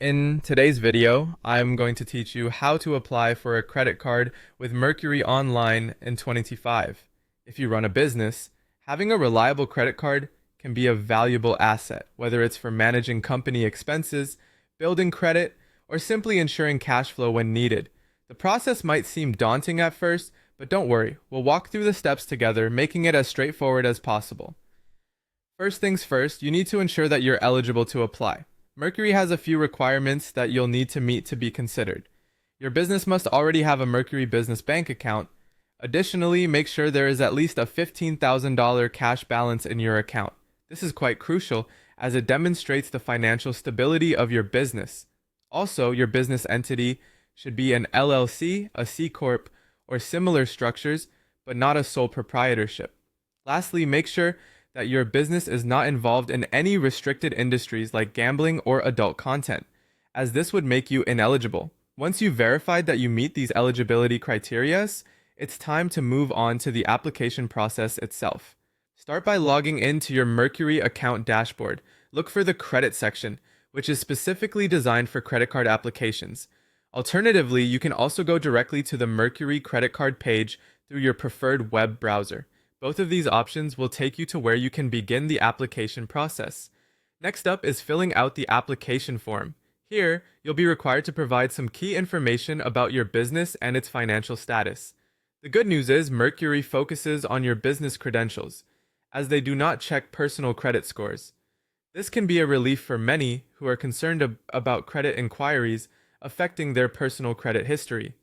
In today's video, I'm going to teach you how to apply for a credit card with Mercury Online in 2025. If you run a business, having a reliable credit card can be a valuable asset, whether it's for managing company expenses, building credit, or simply ensuring cash flow when needed. The process might seem daunting at first, but don't worry, we'll walk through the steps together, making it as straightforward as possible. First things first, you need to ensure that you're eligible to apply. Mercury has a few requirements that you'll need to meet to be considered. Your business must already have a Mercury business bank account. Additionally, make sure there is at least a $15,000 cash balance in your account. This is quite crucial as it demonstrates the financial stability of your business. Also, your business entity should be an LLC, a C Corp, or similar structures, but not a sole proprietorship. Lastly, make sure that your business is not involved in any restricted industries like gambling or adult content, as this would make you ineligible. Once you've verified that you meet these eligibility criteria, it's time to move on to the application process itself. Start by logging into your Mercury account dashboard. Look for the credit section, which is specifically designed for credit card applications. Alternatively, you can also go directly to the Mercury credit card page through your preferred web browser. Both of these options will take you to where you can begin the application process. Next up is filling out the application form. Here, you'll be required to provide some key information about your business and its financial status. The good news is Mercury focuses on your business credentials, as they do not check personal credit scores. This can be a relief for many who are concerned about credit inquiries affecting their personal credit history.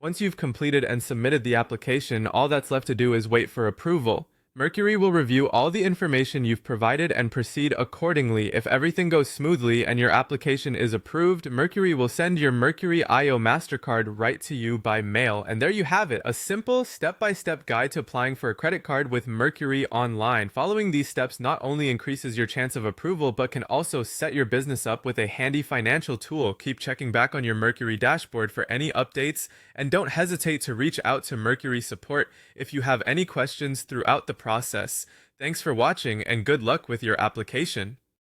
Once you've completed and submitted the application, all that's left to do is wait for approval. Mercury will review all the information you've provided and proceed accordingly. If everything goes smoothly and your application is approved, Mercury will send your Mercury IO MasterCard right to you by mail. And there you have it, a simple step-by-step guide to applying for a credit card with Mercury Online. Following these steps not only increases your chance of approval, but can also set your business up with a handy financial tool. Keep checking back on your Mercury dashboard for any updates, and don't hesitate to reach out to Mercury support if you have any questions throughout the process. Thanks for watching and good luck with your application.